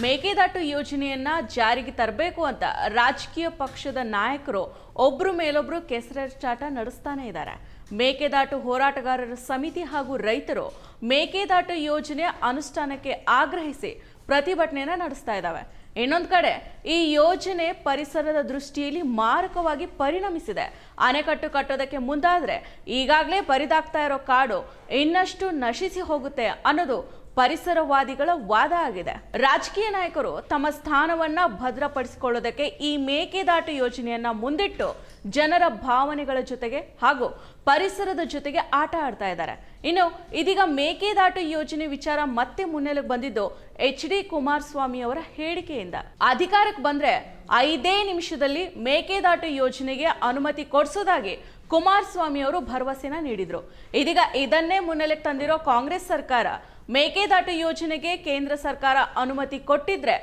ಮೇಕೆದಾಟು ಯೋಜನೆಯನ್ನ ಜಾರಿಗೆ ತರಬೇಕು ಅಂತ ರಾಜಕೀಯ ಪಕ್ಷದ ನಾಯಕರು ಒಬ್ರು ಮೇಲೊಬ್ರು ಕೆಸರೆರಚಾಟ ನಡೆಸ್ತಾನೆ ಇದ್ದಾರೆ. ಮೇಕೆದಾಟು ಹೋರಾಟಗಾರರ ಸಮಿತಿ ಹಾಗೂ ರೈತರು ಮೇಕೆದಾಟು ಯೋಜನೆ ಅನುಷ್ಠಾನಕ್ಕೆ ಆಗ್ರಹಿಸಿ ಪ್ರತಿಭಟನೆಯನ್ನ ನಡೆಸ್ತಾ ಇದ್ದಾವೆ. ಇನ್ನೊಂದು ಕಡೆ ಈ ಯೋಜನೆ ಪರಿಸರದ ದೃಷ್ಟಿಯಲ್ಲಿ ಮಾರಕವಾಗಿ ಪರಿಣಮಿಸಿದೆ. ಅಣೆಕಟ್ಟು ಕಟ್ಟೋದಕ್ಕೆ ಮುಂದಾದ್ರೆ ಈಗಾಗಲೇ ಬರಿದಾಗ್ತಾ ಇರೋ ಕಾಡು ಇನ್ನಷ್ಟು ನಶಿಸಿ ಹೋಗುತ್ತೆ ಅನ್ನೋದು ಪರಿಸರವಾದಿಗಳ ವಾದ ಆಗಿದೆ. ರಾಜಕೀಯ ನಾಯಕರು ತಮ್ಮ ಸ್ಥಾನವನ್ನ ಭದ್ರಪಡಿಸಿಕೊಳ್ಳೋದಕ್ಕೆ ಈ ಮೇಕೆದಾಟು ಯೋಜನೆಯನ್ನ ಮುಂದಿಟ್ಟು ಜನರ ಭಾವನೆಗಳ ಜೊತೆಗೆ ಹಾಗೂ ಪರಿಸರದ ಜೊತೆಗೆ ಆಟ ಆಡ್ತಾ ಇದ್ದಾರೆ. ಇನ್ನು ಇದೀಗ ಮೇಕೆದಾಟು ಯೋಜನೆ ವಿಚಾರ ಮತ್ತೆ ಮುನ್ನೆಲೆಗೆ ಬಂದಿದ್ದು HD ಕುಮಾರಸ್ವಾಮಿ ಅವರ ಹೇಳಿಕೆಯಿಂದ. ಅಧಿಕಾರಕ್ಕೆ ಬಂದ್ರೆ 5 ನಿಮಿಷದಲ್ಲಿ ಮೇಕೆದಾಟು ಯೋಜನೆಗೆ ಅನುಮತಿ ಕೊಡಿಸೋದಾಗಿ ಕುಮಾರಸ್ವಾಮಿ ಅವರು ಭರವಸೆನ ನೀಡಿದ್ರು. ಇದೀಗ ಇದನ್ನೇ ಮುನ್ನೆಲೆಗೆ ತಂದಿರೋ ಕಾಂಗ್ರೆಸ್ ಸರ್ಕಾರ ಮೇಕೆದಾಟು ಯೋಜನೆಗೆ ಕೇಂದ್ರ ಸರ್ಕಾರ ಅನುಮತಿ ಕೊಟ್ಟಿದ್ರೆ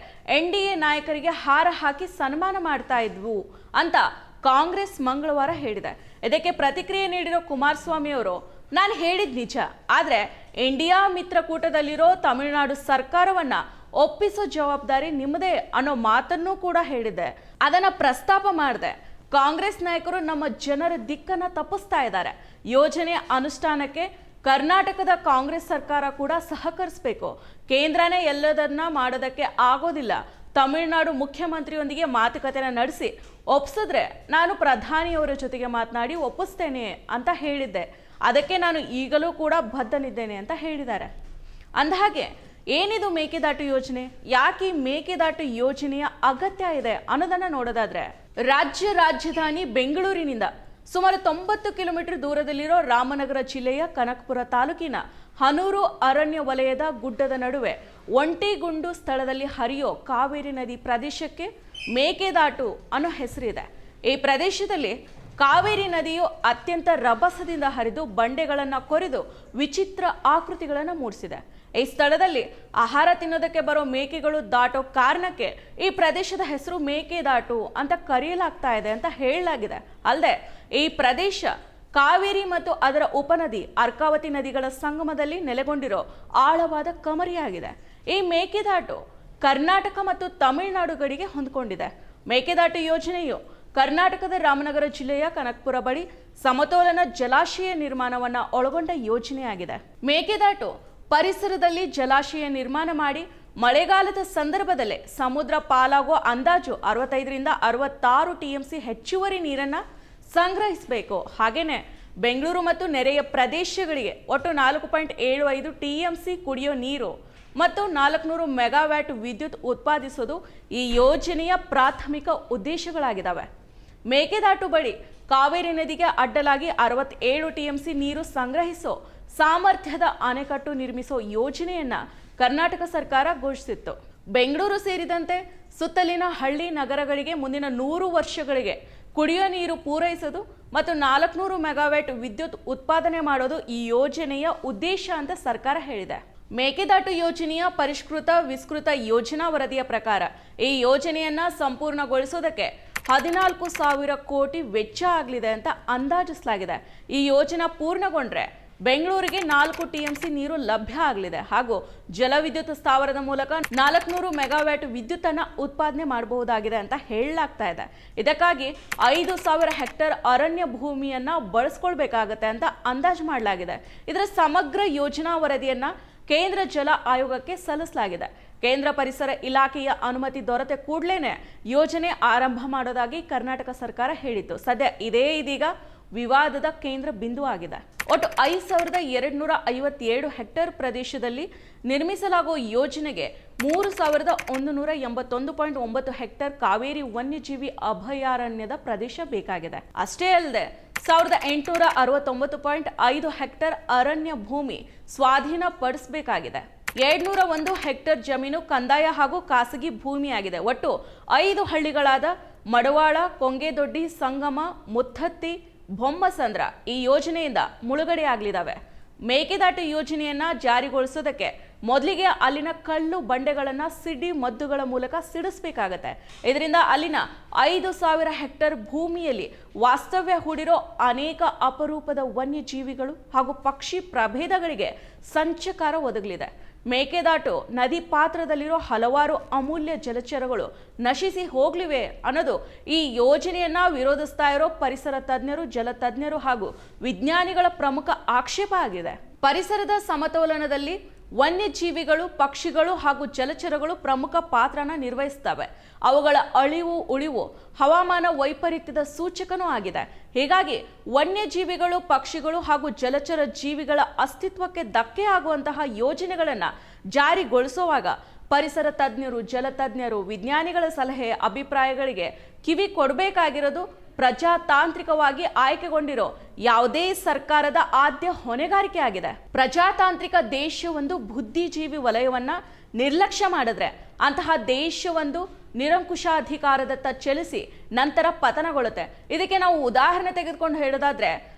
NDA ನಾಯಕರಿಗೆ ಹಾರ ಹಾಕಿ ಸನ್ಮಾನ ಮಾಡ್ತಾ ಇದ್ವು ಅಂತ ಕಾಂಗ್ರೆಸ್ ಮಂಗಳವಾರ ಹೇಳಿದೆ. ಇದಕ್ಕೆ ಪ್ರತಿಕ್ರಿಯೆ ನೀಡಿರೋ ಕುಮಾರಸ್ವಾಮಿ ಅವರು, ನಾನು ಹೇಳಿದ್ ನಿಜ, ಆದ್ರೆ ಇಂಡಿಯಾ ಮಿತ್ರಕೂಟದಲ್ಲಿರೋ ತಮಿಳುನಾಡು ಸರ್ಕಾರವನ್ನ ಒಪ್ಪಿಸೋ ಜವಾಬ್ದಾರಿ ನಿಮ್ಮದೇ ಅನ್ನೋ ಮಾತನ್ನೂ ಕೂಡ ಹೇಳಿದೆ. ಅದನ್ನ ಪ್ರಸ್ತಾಪ ಮಾಡಿದೆ. ಕಾಂಗ್ರೆಸ್ ನಾಯಕರು ನಮ್ಮ ಜನರ ದಿಕ್ಕನ್ನ ತಪ್ಪಿಸ್ತಾ ಇದ್ದಾರೆ. ಯೋಜನೆ ಅನುಷ್ಠಾನಕ್ಕೆ ಕರ್ನಾಟಕದ ಕಾಂಗ್ರೆಸ್ ಸರ್ಕಾರ ಕೂಡ ಸಹಕರಿಸಬೇಕು. ಕೇಂದ್ರನೇ ಎಲ್ಲದನ್ನ ಮಾಡೋದಕ್ಕೆ ಆಗೋದಿಲ್ಲ. ತಮಿಳುನಾಡು ಮುಖ್ಯಮಂತ್ರಿಯೊಂದಿಗೆ ಮಾತುಕತೆನ ನಡೆಸಿ ಒಪ್ಸಿದ್ರೆ ನಾನು ಪ್ರಧಾನಿಯವರ ಜೊತೆಗೆ ಮಾತನಾಡಿ ಒಪ್ಪಿಸ್ತೇನೆ ಅಂತ ಹೇಳಿದ್ದೆ. ಅದಕ್ಕೆ ನಾನು ಈಗಲೂ ಕೂಡ ಬದ್ಧನಿದ್ದೇನೆ ಅಂತ ಹೇಳಿದ್ದಾರೆ. ಅಂದಹಾಗೆ ಏನಿದು ಮೇಕೆದಾಟು ಯೋಜನೆ, ಯಾಕೆ ಮೇಕೆದಾಟು ಯೋಜನೆಯ ಅಗತ್ಯ ಇದೆ ಅನ್ನೋದನ್ನ ನೋಡೋದಾದ್ರೆ, ರಾಜ್ಯ ರಾಜಧಾನಿ ಬೆಂಗಳೂರಿನಿಂದ ಸುಮಾರು 90 ಕಿಲೋಮೀಟರ್ ದೂರದಲ್ಲಿರೋ ರಾಮನಗರ ಜಿಲ್ಲೆಯ ಕನಕಪುರ ತಾಲೂಕಿನ ಹನೂರು ಅರಣ್ಯ ವಲಯದ ಗುಡ್ಡದ ನಡುವೆ ಒಂಟಿಗುಂಡು ಸ್ಥಳದಲ್ಲಿ ಹರಿಯೋ ಕಾವೇರಿ ನದಿ ಪ್ರದೇಶಕ್ಕೆ ಮೇಕೆದಾಟು ಅನ್ನೋ ಹೆಸರಿದೆ. ಈ ಪ್ರದೇಶದಲ್ಲಿ ಕಾವೇರಿ ನದಿಯು ಅತ್ಯಂತ ರಭಸದಿಂದ ಹರಿದು ಬಂಡೆಗಳನ್ನು ಕೊರೆದು ವಿಚಿತ್ರ ಆಕೃತಿಗಳನ್ನು ಮೂಡಿಸಿದೆ. ಈ ಸ್ಥಳದಲ್ಲಿ ಆಹಾರ ತಿನ್ನೋದಕ್ಕೆ ಬರೋ ಮೇಕೆಗಳು ದಾಟೋ ಕಾರಣಕ್ಕೆ ಈ ಪ್ರದೇಶದ ಹೆಸರು ಮೇಕೆದಾಟು ಅಂತ ಕರೆಯಲಾಗ್ತಾ ಇದೆ ಅಂತ ಹೇಳಲಾಗಿದೆ. ಅಲ್ಲದೆ ಈ ಪ್ರದೇಶ ಕಾವೇರಿ ಮತ್ತು ಅದರ ಉಪನದಿ ಅರ್ಕಾವತಿ ನದಿಗಳ ಸಂಗಮದಲ್ಲಿ ನೆಲೆಗೊಂಡಿರೋ ಆಳವಾದ ಕಮರಿಯಾಗಿದೆ. ಈ ಮೇಕೆದಾಟು ಕರ್ನಾಟಕ ಮತ್ತು ತಮಿಳುನಾಡು ಗಡಿಗೆ ಹೊಂದಿಕೊಂಡಿದೆ. ಮೇಕೆದಾಟು ಯೋಜನೆಯು ಕರ್ನಾಟಕದ ರಾಮನಗರ ಜಿಲ್ಲೆಯ ಕನಕಪುರ ಬಳಿ ಸಮತೋಲನ ಜಲಾಶಯ ನಿರ್ಮಾಣವನ್ನ ಒಳಗೊಂಡ ಯೋಜನೆಯಾಗಿದೆ. ಮೇಕೆದಾಟು ಪರಿಸರದಲ್ಲಿ ಜಲಾಶಯ ನಿರ್ಮಾಣ ಮಾಡಿ ಮಳೆಗಾಲದ ಸಂದರ್ಭದಲ್ಲೇ ಸಮುದ್ರ ಪಾಲಾಗುವ ಅಂದಾಜು 65ರಿಂದ 66 TMC ಹೆಚ್ಚುವರಿ ನೀರನ್ನ ಸಂಗ್ರಹಿಸಬೇಕು. ಹಾಗೇನೆ ಬೆಂಗಳೂರು ಮತ್ತು ನೆರೆಯ ಪ್ರದೇಶಗಳಿಗೆ ಒಟ್ಟು 4.75 TMC ಕುಡಿಯೋ ನೀರು ಮತ್ತು 400 ಮೆಗಾವ್ಯಾಟ್ ವಿದ್ಯುತ್ ಉತ್ಪಾದಿಸೋದು ಈ ಯೋಜನೆಯ ಪ್ರಾಥಮಿಕ ಉದ್ದೇಶಗಳಾಗಿದ್ದಾವೆ. ಮೇಕೆದಾಟು ಬಳಿ ಕಾವೇರಿ ನದಿಗೆ ಅಡ್ಡಲಾಗಿ 67 TMC ನೀರು ಸಂಗ್ರಹಿಸೋ ಸಾಮರ್ಥ್ಯದ ಅಣೆಕಟ್ಟು ನಿರ್ಮಿಸೋ ಯೋಜನೆಯನ್ನ ಕರ್ನಾಟಕ ಸರ್ಕಾರ ಘೋಷಿಸಿತ್ತು. ಬೆಂಗಳೂರು ಸೇರಿದಂತೆ ಸುತ್ತಲಿನ ಹಳ್ಳಿ ನಗರಗಳಿಗೆ ಮುಂದಿನ 100 ವರ್ಷಗಳಿಗೆ ಕುಡಿಯೋ ನೀರು ಪೂರೈಸೋದು ಮತ್ತು 400 ಮೆಗಾವ್ಯಾಟ್ ವಿದ್ಯುತ್ ಉತ್ಪಾದನೆ ಮಾಡೋದು ಈ ಯೋಜನೆಯ ಉದ್ದೇಶ ಅಂತ ಸರ್ಕಾರ ಹೇಳಿದೆ. ಮೇಕೆದಾಟು ಯೋಜನೆಯ ಪರಿಷ್ಕೃತ ವಿಸ್ತೃತ ಯೋಜನಾ ವರದಿಯ ಪ್ರಕಾರ ಈ ಯೋಜನೆಯನ್ನ ಸಂಪೂರ್ಣಗೊಳಿಸೋದಕ್ಕೆ 14,000 ಕೋಟಿ ವೆಚ್ಚ ಆಗಲಿದೆ ಅಂತ ಅಂದಾಜಿಸಲಾಗಿದೆ. ಈ ಯೋಜನಾ ಪೂರ್ಣಗೊಂಡ್ರೆ ಬೆಂಗಳೂರಿಗೆ 4 TMC ನೀರು ಲಭ್ಯ ಆಗಲಿದೆ ಹಾಗೂ ಜಲವಿದ್ಯುತ್ ಸ್ಥಾವರದ ಮೂಲಕ 400 ಮೆಗಾವ್ಯಾಟ್ ವಿದ್ಯುತ್ ಅನ್ನ ಉತ್ಪಾದನೆ ಮಾಡಬಹುದಾಗಿದೆ ಅಂತ ಹೇಳಲಾಗ್ತಾ ಇದೆ. ಇದಕ್ಕಾಗಿ 5,000 ಹೆಕ್ಟೇರ್ ಅರಣ್ಯ ಭೂಮಿಯನ್ನ ಬಳಸ್ಕೊಳ್ಬೇಕಾಗತ್ತೆ ಅಂತ ಅಂದಾಜು ಮಾಡಲಾಗಿದೆ. ಇದರ ಸಮಗ್ರ ಯೋಜನಾ ವರದಿಯನ್ನ ಕೇಂದ್ರ ಜಲ ಆಯೋಗಕ್ಕೆ ಸಲ್ಲಿಸಲಾಗಿದೆ. ಕೇಂದ್ರ ಪರಿಸರ ಇಲಾಖೆಯ ಅನುಮತಿ ದೊರೆತ ಕೂಡಲೇ ಯೋಜನೆ ಆರಂಭ ಮಾಡೋದಾಗಿ ಕರ್ನಾಟಕ ಸರ್ಕಾರ ಹೇಳಿತ್ತು. ಸದ್ಯ ಇದೀಗ ವಿವಾದದ ಕೇಂದ್ರ ಬಿಂದು ಆಗಿದೆ. ಒಟ್ಟು 5,257 ಹೆಕ್ಟೇರ್ ಪ್ರದೇಶದಲ್ಲಿ ನಿರ್ಮಿಸಲಾಗುವ ಯೋಜನೆಗೆ 3,181.9 ಹೆಕ್ಟೇರ್ ಕಾವೇರಿ ವನ್ಯಜೀವಿ ಅಭಯಾರಣ್ಯದ ಪ್ರದೇಶ ಬೇಕಾಗಿದೆ. ಅಷ್ಟೇ ಅಲ್ಲದೆ 1,869.5 ಹೆಕ್ಟೇರ್ ಅರಣ್ಯ ಭೂಮಿ ಸ್ವಾಧೀನಪಡಿಸಬೇಕಾಗಿದೆ. 201 ಹೆಕ್ಟೇರ್ ಜಮೀನು ಕಂದಾಯ ಹಾಗೂ ಖಾಸಗಿ ಭೂಮಿಯಾಗಿದೆ. ಒಟ್ಟು 5 ಹಳ್ಳಿಗಳಾದ ಮಡವಾಳ, ಕೊಂಗೆದೊಡ್ಡಿ, ಸಂಗಮ, ಮುತ್ತತ್ತಿ, ಬೊಮ್ಮಸಂದ್ರ ಈ ಯೋಜನೆಯಿಂದ ಮುಳುಗಡೆ ಆಗಲಿದ್ದಾವೆ. ಮೇಕೆದಾಟು ಯೋಜನೆಯನ್ನ ಜಾರಿಗೊಳಿಸೋದಕ್ಕೆ ಮೊದಲಿಗೆ ಅಲ್ಲಿನ ಕಲ್ಲು ಬಂಡೆಗಳನ್ನ ಸಿಡಿ ಮದ್ದುಗಳ ಮೂಲಕ ಸಿಡಿಸಬೇಕಾಗತ್ತೆ. ಇದರಿಂದ ಅಲ್ಲಿನ 5,000 ಹೆಕ್ಟೇರ್ ಭೂಮಿಯಲ್ಲಿ ವಾಸ್ತವ್ಯ ಹೂಡಿರೋ ಅನೇಕ ಅಪರೂಪದ ವನ್ಯಜೀವಿಗಳು ಹಾಗೂ ಪಕ್ಷಿ ಪ್ರಭೇದಗಳಿಗೆ ಸಂಚಕಾರ ಒದಗಲಿದೆ. ಮೇಕೆದಾಟು ನದಿ ಪಾತ್ರದಲ್ಲಿರೋ ಹಲವಾರು ಅಮೂಲ್ಯ ಜಲಚರಗಳು ನಶಿಸಿ ಹೋಗ್ಲಿವೆ ಅನ್ನೋದು ಈ ಯೋಜನೆಯನ್ನ ವಿರೋಧಿಸ್ತಾ ಇರೋ ಪರಿಸರ ತಜ್ಞರು, ಜಲತಜ್ಞರು ಹಾಗೂ ವಿಜ್ಞಾನಿಗಳ ಪ್ರಮುಖ ಆಕ್ಷೇಪ ಆಗಿದೆ. ಪರಿಸರದ ಸಮತೋಲನದಲ್ಲಿ ವನ್ಯಜೀವಿಗಳು, ಪಕ್ಷಿಗಳು ಹಾಗೂ ಜಲಚರಗಳು ಪ್ರಮುಖ ಪಾತ್ರನ ನಿರ್ವಹಿಸ್ತವೆ. ಅವುಗಳ ಅಳಿವು ಉಳಿವು ಹವಾಮಾನ ವೈಪರೀತ್ಯದ ಸೂಚಕನೂ ಆಗಿದೆ. ಹೀಗಾಗಿ ವನ್ಯಜೀವಿಗಳು, ಪಕ್ಷಿಗಳು ಹಾಗೂ ಜಲಚರ ಜೀವಿಗಳ ಅಸ್ತಿತ್ವಕ್ಕೆ ಧಕ್ಕೆ ಆಗುವಂತಹ ಯೋಜನೆಗಳನ್ನು ಜಾರಿಗೊಳಿಸುವಾಗ ಪರಿಸರ ತಜ್ಞರು, ಜಲತಜ್ಞರು, ವಿಜ್ಞಾನಿಗಳ ಸಲಹೆ, ಅಭಿಪ್ರಾಯಗಳಿಗೆ ಕಿವಿ ಕೊಡಬೇಕಾಗಿರೋದು ಪ್ರಜಾತಾಂತ್ರಿಕವಾಗಿ ಆಯ್ಕೆಗೊಂಡಿರೋ ಯಾವುದೇ ಸರ್ಕಾರದ ಆದ್ಯ ಹೊಣೆಗಾರಿಕೆ ಆಗಿದೆ. ಪ್ರಜಾತಾಂತ್ರಿಕ ದೇಶವೊಂದು ಬುದ್ಧಿಜೀವಿ ವಲಯವನ್ನ ನಿರ್ಲಕ್ಷ್ಯ ಮಾಡಿದ್ರೆ ಅಂತಹ ದೇಶವೊಂದು ನಿರಂಕುಶಾಧಿಕಾರದತ್ತ ಚಲಿಸಿ ನಂತರ ಪತನಗೊಳ್ಳುತ್ತೆ. ಇದಕ್ಕೆ ನಾವು ಉದಾಹರಣೆ ತೆಗೆದುಕೊಂಡು ಹೇಳೋದಾದ್ರೆ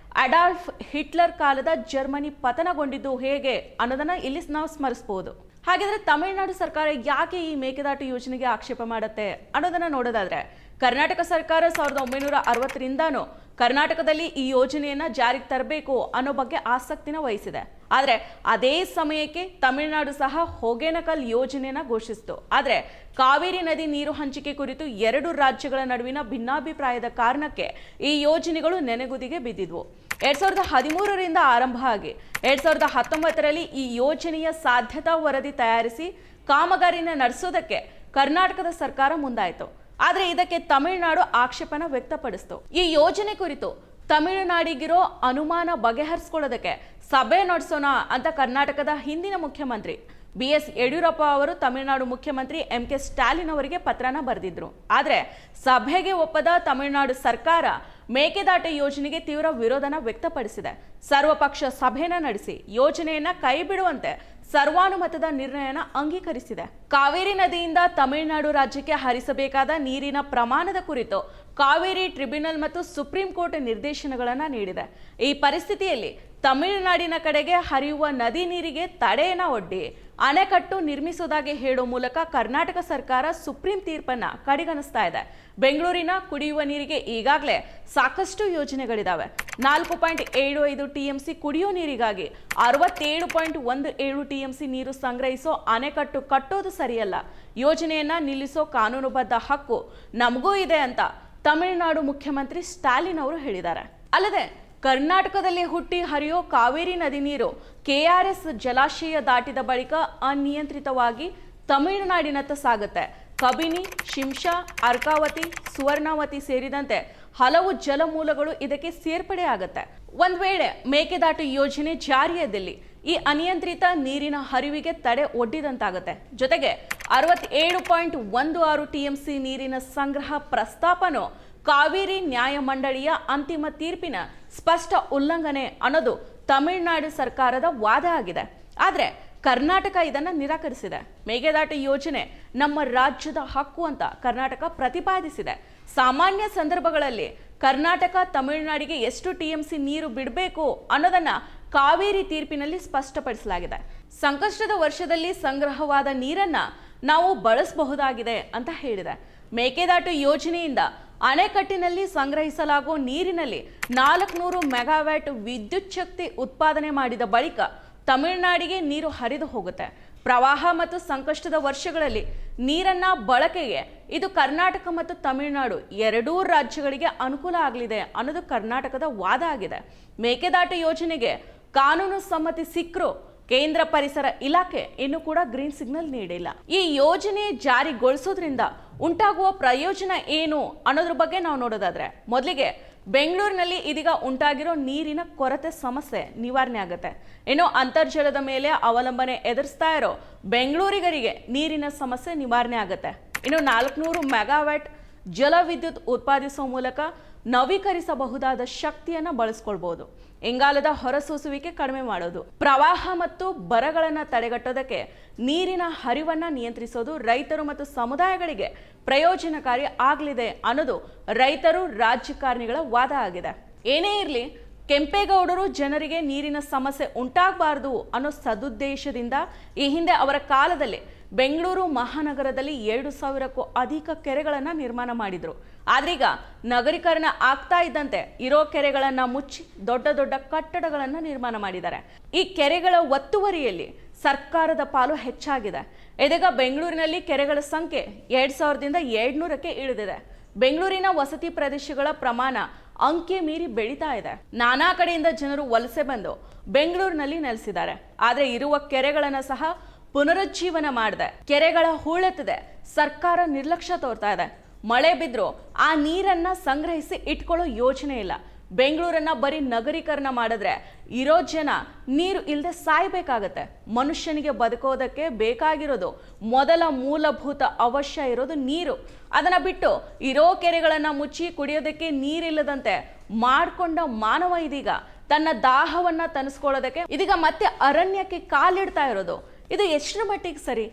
ಅಡಾಲ್ಫ್ ಹಿಟ್ಲರ್ ಕಾಲದ ಜರ್ಮನಿ ಪತನಗೊಂಡಿದ್ದು ಹೇಗೆ ಅನ್ನೋದನ್ನ ಇಲ್ಲಿ ನಾವು ಸ್ಮರಿಸಬಹುದು. ಹಾಗಾದ್ರೆ ತಮಿಳುನಾಡು ಸರ್ಕಾರ ಯಾಕೆ ಈ ಮೇಕೆದಾಟು ಯೋಜನೆಗೆ ಆಕ್ಷೇಪ ಮಾಡುತ್ತೆ ಅನ್ನೋದನ್ನ ನೋಡೋದಾದ್ರೆ, ಕರ್ನಾಟಕ ಸರ್ಕಾರ 1960ರಿಂದಾನು ಕರ್ನಾಟಕದಲ್ಲಿ ಈ ಯೋಜನೆಯನ್ನ ಜಾರಿಗೆ ತರಬೇಕು ಅನ್ನೋ ಬಗ್ಗೆ ಆಸಕ್ತಿನ ವಹಿಸಿದೆ. ಆದ್ರೆ ಅದೇ ಸಮಯಕ್ಕೆ ತಮಿಳುನಾಡು ಸಹ ಹೊಗೇನಕಲ್ ಯೋಜನೆಯನ್ನ ಘೋಷಿಸಿತು. ಆದ್ರೆ ಕಾವೇರಿ ನದಿ ನೀರು ಹಂಚಿಕೆ ಕುರಿತು 2 ರಾಜ್ಯಗಳ ನಡುವಿನ ಭಿನ್ನಾಭಿಪ್ರಾಯದ ಕಾರಣಕ್ಕೆ ಈ ಯೋಜನೆಗಳು ನೆನೆಗುದಿಗೆ ಬಿದ್ದಿದ್ವು. 2013ರಿಂದ ಆರಂಭ ಆಗಿ 2019ರಲ್ಲಿ ಈ ಯೋಜನೆಯ ಸಾಧ್ಯತಾ ವರದಿ ತಯಾರಿಸಿ ಕಾಮಗಾರಿನ ನಡೆಸೋದಕ್ಕೆ ಕರ್ನಾಟಕದ ಸರ್ಕಾರ ಮುಂದಾಯಿತು. ಆದ್ರೆ ಇದಕ್ಕೆ ತಮಿಳುನಾಡು ಆಕ್ಷೇಪನ ವ್ಯಕ್ತಪಡಿಸಿತು. ಈ ಯೋಜನೆ ಕುರಿತು ತಮಿಳುನಾಡಿಗಿರೋ ಅನುಮಾನ ಬಗೆಹರಿಸಿಕೊಳ್ಳೋದಕ್ಕೆ ಸಭೆ ನಡೆಸೋಣ ಅಂತ ಕರ್ನಾಟಕದ ಹಿಂದಿನ ಮುಖ್ಯಮಂತ್ರಿ BS ಯಡಿಯೂರಪ್ಪ ಅವರು ತಮಿಳುನಾಡು ಮುಖ್ಯಮಂತ್ರಿ MK ಸ್ಟಾಲಿನ್ ಅವರಿಗೆ ಪತ್ರನ ಬರೆದಿದ್ರು. ಆದ್ರೆ ಸಭೆಗೆ ಒಪ್ಪದ ತಮಿಳುನಾಡು ಸರ್ಕಾರ ಮೇಕೆದಾಟು ಯೋಜನೆಗೆ ತೀವ್ರ ವಿರೋಧನ ವ್ಯಕ್ತಪಡಿಸಿದೆ. ಸರ್ವಪಕ್ಷ ಸಭೆನ ನಡೆಸಿ ಯೋಜನೆಯನ್ನ ಕೈ ಬಿಡುವಂತೆ ಸರ್ವಾನುಮತದ ನಿರ್ಣಯನ ಅಂಗೀಕರಿಸಿದೆ. ಕಾವೇರಿ ನದಿಯಿಂದ ತಮಿಳುನಾಡು ರಾಜ್ಯಕ್ಕೆ ಹರಿಸಬೇಕಾದ ನೀರಿನ ಪ್ರಮಾಣದ ಕುರಿತು ಕಾವೇರಿ ಟ್ರಿಬ್ಯುನಲ್ ಮತ್ತು ಸುಪ್ರೀಂ ಕೋರ್ಟ್ ನಿರ್ದೇಶನಗಳನ್ನು ನೀಡಿದೆ. ಈ ಪರಿಸ್ಥಿತಿಯಲ್ಲಿ ತಮಿಳುನಾಡಿನ ಕಡೆಗೆ ಹರಿಯುವ ನದಿ ನೀರಿಗೆ ತಡೆಯನ್ನ ಒಡ್ಡಿ ಅಣೆಕಟ್ಟು ನಿರ್ಮಿಸುವುದಾಗಿ ಹೇಳೋ ಮೂಲಕ ಕರ್ನಾಟಕ ಸರ್ಕಾರ ಸುಪ್ರೀಂ ತೀರ್ಪನ್ನ ಕಡೆಗಣಿಸ್ತಾ ಇದೆ. ಬೆಂಗಳೂರಿನ ಕುಡಿಯುವ ನೀರಿಗೆ ಈಗಾಗಲೇ ಸಾಕಷ್ಟು ಯೋಜನೆಗಳಿದಾವೆ. 4.75 TMC ಕುಡಿಯೋ ನೀರಿಗಾಗಿ 67.17 TMC ನೀರು ಸಂಗ್ರಹಿಸೋ ಅಣೆಕಟ್ಟು ಕಟ್ಟೋದು ಸರಿಯಲ್ಲ. ಯೋಜನೆಯನ್ನ ನಿಲ್ಲಿಸೋ ಕಾನೂನುಬದ್ಧ ಹಕ್ಕು ನಮಗೂ ಇದೆ ಅಂತ ತಮಿಳುನಾಡು ಮುಖ್ಯಮಂತ್ರಿ ಸ್ಟಾಲಿನ್ ಅವರು ಹೇಳಿದ್ದಾರೆ. ಅಲ್ಲದೆ ಕರ್ನಾಟಕದಲ್ಲಿ ಹುಟ್ಟಿ ಹರಿಯೋ ಕಾವೇರಿ ನದಿ ನೀರು KRS ಜಲಾಶಯ ದಾಟಿದ ಬಳಿಕ ಅನಿಯಂತ್ರಿತವಾಗಿ ತಮಿಳುನಾಡಿನತ್ತ ಸಾಗುತ್ತೆ. ಕಬಿನಿ, ಶಿಂಷಾ, ಅರ್ಕಾವತಿ, ಸುವರ್ಣಾವತಿ ಸೇರಿದಂತೆ ಹಲವು ಜಲಮೂಲಗಳು ಇದಕ್ಕೆ ಸೇರ್ಪಡೆ ಆಗುತ್ತೆ. ಒಂದ್ ವೇಳೆ ಮೇಕೆದಾಟು ಯೋಜನೆ ಜಾರಿಯದಲ್ಲಿ ಈ ಅನಿಯಂತ್ರಿತ ನೀರಿನ ಹರಿವಿಗೆ ತಡೆ ಒಡ್ಡಿದಂತಾಗುತ್ತೆ. ಜೊತೆಗೆ 67.16 TMC ನೀರಿನ ಸಂಗ್ರಹ ಪ್ರಸ್ತಾಪನೂ ಕಾವೇರಿ ನ್ಯಾಯಮಂಡಳಿಯ ಅಂತಿಮ ತೀರ್ಪಿನ ಸ್ಪಷ್ಟ ಉಲ್ಲಂಘನೆ ಅನ್ನೋದು ತಮಿಳುನಾಡು ಸರ್ಕಾರದ ವಾದ ಆಗಿದೆ. ಆದ್ರೆ ಕರ್ನಾಟಕ ಇದನ್ನ ನಿರಾಕರಿಸಿದೆ. ಮೇಕೆದಾಟು ಯೋಜನೆ ನಮ್ಮ ರಾಜ್ಯದ ಹಕ್ಕು ಅಂತ ಕರ್ನಾಟಕ ಪ್ರತಿಪಾದಿಸಿದೆ. ಸಾಮಾನ್ಯ ಸಂದರ್ಭಗಳಲ್ಲಿ ಕರ್ನಾಟಕ ತಮಿಳುನಾಡಿಗೆ ಎಷ್ಟು TMC ನೀರು ಬಿಡಬೇಕು ಅನ್ನೋದನ್ನ ಕಾವೇರಿ ತೀರ್ಪಿನಲ್ಲಿ ಸ್ಪಷ್ಟಪಡಿಸಲಾಗಿದೆ. ಸಂಕಷ್ಟದ ವರ್ಷದಲ್ಲಿ ಸಂಗ್ರಹವಾದ ನೀರನ್ನ ನಾವು ಬಳಸಬಹುದಾಗಿದೆ ಅಂತ ಹೇಳಿದೆ. ಮೇಕೆದಾಟು ಯೋಜನೆಯಿಂದ ಅಣೆಕಟ್ಟಿನಲ್ಲಿ ಸಂಗ್ರಹಿಸಲಾಗುವ ನೀರಿನಲ್ಲಿ 400 ಮೆಗಾವ್ಯಾಟ್ ವಿದ್ಯುತ್ ಶಕ್ತಿ ಉತ್ಪಾದನೆ ಮಾಡಿದ ಬಳಿಕ ತಮಿಳುನಾಡಿಗೆ ನೀರು ಹರಿದು ಹೋಗುತ್ತೆ. ಪ್ರವಾಹ ಮತ್ತು ಸಂಕಷ್ಟದ ವರ್ಷಗಳಲ್ಲಿ ನೀರನ್ನ ಬಳಕೆಗೆ ಇದು ಕರ್ನಾಟಕ ಮತ್ತು ತಮಿಳುನಾಡು ಎರಡೂ ರಾಜ್ಯಗಳಿಗೆ ಅನುಕೂಲ ಆಗಲಿದೆ ಅನ್ನೋದು ಕರ್ನಾಟಕದ ವಾದ ಆಗಿದೆ. ಮೇಕೆದಾಟು ಯೋಜನೆಗೆ ಕಾನೂನು ಸಮ್ಮತಿ ಸಿಕ್ಕರೂ ಕೇಂದ್ರ ಪರಿಸರ ಇಲಾಖೆ ಇನ್ನೂ ಕೂಡ ಗ್ರೀನ್ ಸಿಗ್ನಲ್ ನೀಡಿಲ್ಲ. ಈ ಯೋಜನೆ ಜಾರಿಗೊಳಿಸೋದ್ರಿಂದ ಉಂಟಾಗುವ ಪ್ರಯೋಜನ ಏನು ಅನ್ನೋದ್ರ ಬಗ್ಗೆ ನಾವು ನೋಡೋದಾದ್ರೆ, ಮೊದಲಿಗೆ ಬೆಂಗಳೂರಿನಲ್ಲಿ ಇದೀಗ ಉಂಟಾಗಿರೋ ನೀರಿನ ಕೊರತೆ ಸಮಸ್ಯೆ ನಿವಾರಣೆ ಆಗುತ್ತೆ. ಇನ್ನು ಅಂತರ್ಜಲದ ಮೇಲೆ ಅವಲಂಬನೆ ಎದುರಿಸ್ತಾ ಇರೋ ಬೆಂಗಳೂರಿಗರಿಗೆ ನೀರಿನ ಸಮಸ್ಯೆ ನಿವಾರಣೆ ಆಗುತ್ತೆ. ಇನ್ನು 400 ಮೆಗಾವ್ಯಾಟ್ ಜಲ ವಿದ್ಯುತ್ ಉತ್ಪಾದಿಸುವ ಮೂಲಕ ನವೀಕರಿಸಬಹುದಾದ ಶಕ್ತಿಯನ್ನ ಬಳಸ್ಕೊಳ್ಬಹುದು. ಇಂಗಾಲದ ಹೊರಸೂಸುವಿಕೆ ಕಡಿಮೆ ಮಾಡೋದು, ಪ್ರವಾಹ ಮತ್ತು ಬರಗಳನ್ನು ತಡೆಗಟ್ಟೋದಕ್ಕೆ ನೀರಿನ ಹರಿವನ್ನ ನಿಯಂತ್ರಿಸೋದು ರೈತರು ಮತ್ತು ಸಮುದಾಯಗಳಿಗೆ ಪ್ರಯೋಜನಕಾರಿ ಆಗಲಿದೆ ಅನ್ನೋದು ರೈತರು ರಾಜಕಾರಣಿಗಳ ವಾದ ಆಗಿದೆ. ಏನೇ ಇರಲಿ, ಕೆಂಪೇಗೌಡರು ಜನರಿಗೆ ನೀರಿನ ಸಮಸ್ಯೆ ಉಂಟಾಗಬಾರದು ಅನ್ನೋ ಸದುದ್ದೇಶದಿಂದ ಈ ಹಿಂದೆ ಅವರ ಕಾಲದಲ್ಲಿ ಬೆಂಗಳೂರು ಮಹಾನಗರದಲ್ಲಿ 2,000ಕ್ಕೂ ಅಧಿಕ ಕೆರೆಗಳನ್ನು ನಿರ್ಮಾಣ ಮಾಡಿದ್ರು. ಆದ್ರೀಗ ನಗರೀಕರಣ ಆಗ್ತಾ ಇದ್ದಂತೆ ಇರೋ ಕೆರೆಗಳನ್ನ ಮುಚ್ಚಿ ದೊಡ್ಡ ದೊಡ್ಡ ಕಟ್ಟಡಗಳನ್ನು ನಿರ್ಮಾಣ ಮಾಡಿದ್ದಾರೆ. ಈ ಕೆರೆಗಳ ಒತ್ತುವರಿಯಲ್ಲಿ ಸರ್ಕಾರದ ಪಾಲು ಹೆಚ್ಚಾಗಿದೆ. ಇದೀಗ ಬೆಂಗಳೂರಿನಲ್ಲಿ ಕೆರೆಗಳ ಸಂಖ್ಯೆ 2,000ದಿಂದ 700ಕ್ಕೆ ಇಳಿದಿದೆ. ಬೆಂಗಳೂರಿನ ವಸತಿ ಪ್ರದೇಶಗಳ ಪ್ರಮಾಣ ಅಂಕೆ ಮೀರಿ ಬೆಳೀತಾ ಇದೆ. ನಾನಾ ಕಡೆಯಿಂದ ಜನರು ವಲಸೆ ಬಂದು ಬೆಂಗಳೂರಿನಲ್ಲಿ ನೆಲೆಸಿದ್ದಾರೆ. ಆದ್ರೆ ಇರುವ ಕೆರೆಗಳನ್ನ ಸಹ ಪುನರುಜ್ಜೀವನ ಮಾಡಿದೆ. ಕೆರೆಗಳ ಹೂಳೆತ್ತದೆ ಸರ್ಕಾರ ನಿರ್ಲಕ್ಷ್ಯ ತೋರ್ತಾ ಇದೆ. ಮಳೆ ಬಿದ್ರೂ ಆ ನೀರನ್ನ ಸಂಗ್ರಹಿಸಿ ಇಟ್ಕೊಳ್ಳೋ ಯೋಚನೆ ಇಲ್ಲ. ಬೆಂಗಳೂರನ್ನ ಬರೀ ನಗರೀಕರಣ ಮಾಡಿದ್ರೆ ಇರೋ ಜನ ನೀರು ಇಲ್ಲದೆ ಸಾಯ್ಬೇಕಾಗತ್ತೆ. ಮನುಷ್ಯನಿಗೆ ಬದುಕೋದಕ್ಕೆ ಬೇಕಾಗಿರೋದು ಮೊದಲ ಮೂಲಭೂತ ಅವಶ್ಯ ಇರೋದು ನೀರು. ಅದನ್ನ ಬಿಟ್ಟು ಇರೋ ಕೆರೆಗಳನ್ನ ಮುಚ್ಚಿ ಕುಡಿಯೋದಕ್ಕೆ ನೀರಿಲ್ಲದಂತೆ ಮಾಡ್ಕೊಂಡ ಮಾನವ ಇದೀಗ ತನ್ನ ದಾಹವನ್ನ ತನಿಸ್ಕೊಳ್ಳೋದಕ್ಕೆ ಇದೀಗ ಮತ್ತೆ ಅರಣ್ಯಕ್ಕೆ ಕಾಲಿಡ್ತಾ ಇರೋದು. ಇದು ಎಷ್ಟರ ಮಟ್ಟಿಗೆ ಸರಿ?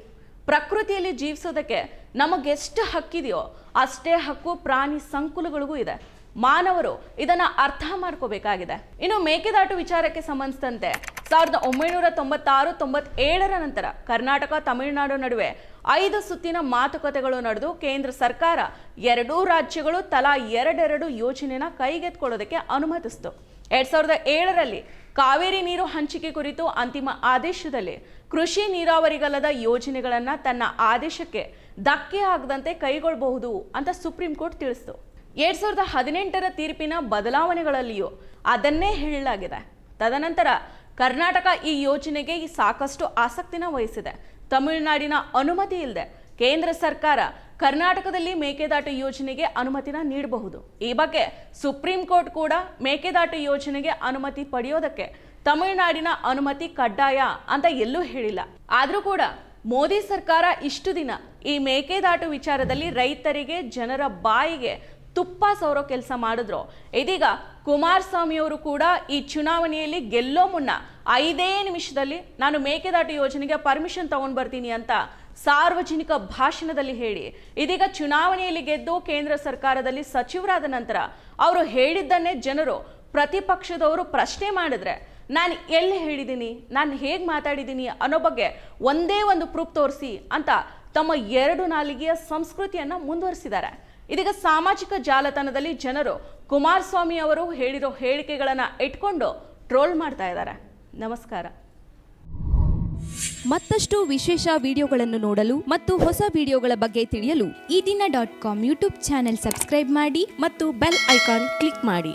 ಪ್ರಕೃತಿಯಲ್ಲಿ ಜೀವಿಸೋದಕ್ಕೆ ನಮಗೆಷ್ಟು ಹಕ್ಕಿದೆಯೋ ಅಷ್ಟೇ ಹಕ್ಕು ಪ್ರಾಣಿ ಸಂಕುಲಗಳಿಗೂ ಇದೆ. ಮಾನವರು ಇದನ್ನ ಅರ್ಥ ಮಾಡ್ಕೋಬೇಕಾಗಿದೆ. ಇನ್ನು ಮೇಕೆದಾಟು ವಿಚಾರಕ್ಕೆ ಸಂಬಂಧಿಸಿದಂತೆ 1996-97 ನಂತರ ಕರ್ನಾಟಕ ತಮಿಳುನಾಡು ನಡುವೆ 5 ಸುತ್ತಿನ ಮಾತುಕತೆಗಳು ನಡೆದು ಕೇಂದ್ರ ಸರ್ಕಾರ ಎರಡೂ ರಾಜ್ಯಗಳು ತಲಾ 2 ಯೋಜನೆನ ಕೈಗೆತ್ತಿಕೊಳ್ಳೋದಕ್ಕೆ ಅನುಮತಿಸಿತು. 2007ರಲ್ಲಿ ಕಾವೇರಿ ನೀರು ಹಂಚಿಕೆ ಕುರಿತು ಅಂತಿಮ ಆದೇಶದಲ್ಲಿ ಕೃಷಿ ನೀರಾವರಿಗಲ್ಲದ ಯೋಜನೆಗಳನ್ನ ತನ್ನ ಆದೇಶಕ್ಕೆ ಧಕ್ಕೆ ಆಗದಂತೆ ಕೈಗೊಳ್ಳಬಹುದು ಅಂತ ಸುಪ್ರೀಂ ಕೋರ್ಟ್ ತಿಳಿಸಿತು. 2018ರ ತೀರ್ಪಿನ ಬದಲಾವಣೆಗಳಲ್ಲಿಯೂ ಅದನ್ನೇ ಹೇಳಲಾಗಿದೆ. ತದನಂತರ ಕರ್ನಾಟಕ ಈ ಯೋಜನೆಗೆ ಸಾಕಷ್ಟು ಆಸಕ್ತಿನ ವಹಿಸಿದೆ. ತಮಿಳುನಾಡಿನ ಅನುಮತಿ ಇಲ್ಲದೆ ಕೇಂದ್ರ ಸರ್ಕಾರ ಕರ್ನಾಟಕದಲ್ಲಿ ಮೇಕೆದಾಟು ಯೋಜನೆಗೆ ಅನುಮತಿನ ನೀಡಬಹುದು. ಈ ಬಗ್ಗೆ ಸುಪ್ರೀಂ ಕೋರ್ಟ್ ಕೂಡ ಮೇಕೆದಾಟು ಯೋಜನೆಗೆ ಅನುಮತಿ ಪಡೆಯೋದಕ್ಕೆ ತಮಿಳುನಾಡಿನ ಅನುಮತಿ ಕಡ್ಡಾಯ ಅಂತ ಎಲ್ಲೂ ಹೇಳಿಲ್ಲ. ಆದರೂ ಕೂಡ ಮೋದಿ ಸರ್ಕಾರ ಇಷ್ಟು ದಿನ ಈ ಮೇಕೆದಾಟು ವಿಚಾರದಲ್ಲಿ ರೈತರಿಗೆ ಜನರ ಬಾಯಿಗೆ ತುಪ್ಪ ಸವರೋ ಕೆಲಸ ಮಾಡಿದ್ರು. ಇದೀಗ ಕುಮಾರಸ್ವಾಮಿ ಅವರು ಕೂಡ ಈ ಚುನಾವಣೆಯಲ್ಲಿ ಗೆಲ್ಲೋ ಮುನ್ನ 5 ನಿಮಿಷದಲ್ಲಿ ನಾನು ಮೇಕೆದಾಟು ಯೋಜನೆಗೆ ಪರ್ಮಿಷನ್ ತಗೊಂಡು ಬರ್ತೀನಿ ಅಂತ ಸಾರ್ವಜನಿಕ ಭಾಷಣದಲ್ಲಿ ಹೇಳಿ ಇದೀಗ ಚುನಾವಣೆಯಲ್ಲಿ ಗೆದ್ದು ಕೇಂದ್ರ ಸರ್ಕಾರದಲ್ಲಿ ಸಚಿವರಾದ ನಂತರ ಅವರು ಹೇಳಿದ್ದನ್ನೇ ಜನರು ಪ್ರತಿಪಕ್ಷದವರು ಪ್ರಶ್ನೆ ಮಾಡಿದ್ರೆ ನಾನು ಎಲ್ಲಿ ಹೇಳಿದ್ದೀನಿ, ನಾನು ಹೇಗೆ ಮಾತಾಡಿದ್ದೀನಿ ಅನ್ನೋ ಬಗ್ಗೆ ಒಂದೇ ಒಂದು ಪ್ರೂಫ್ ತೋರಿಸಿ ಅಂತ ತಮ್ಮ 2 ನಾಲಿಗೆಯ ಸಂಸ್ಕೃತಿಯನ್ನ ಮುಂದುವರಿಸಿದ್ದಾರೆ. ಇದೀಗ ಸಾಮಾಜಿಕ ಜಾಲತಾಣದಲ್ಲಿ ಜನರು ಕುಮಾರಸ್ವಾಮಿ ಅವರು ಹೇಳಿರೋ ಹೇಳಿಕೆಗಳನ್ನ ಇಟ್ಕೊಂಡು ಟ್ರೋಲ್ ಮಾಡ್ತಾ ಇದ್ದಾರೆ. ನಮಸ್ಕಾರ. ಮತ್ತಷ್ಟು ವಿಶೇಷ ವಿಡಿಯೋಗಳನ್ನು ನೋಡಲು ಮತ್ತು ಹೊಸ ವಿಡಿಯೋಗಳ ಬಗ್ಗೆ ತಿಳಿಯಲು ಈ ದಿನ .com ಯೂಟ್ಯೂಬ್ ಚಾನೆಲ್ ಸಬ್ಸ್ಕ್ರೈಬ್ ಮಾಡಿ ಮತ್ತು ಬೆಲ್ ಐಕಾನ್ ಕ್ಲಿಕ್ ಮಾಡಿ.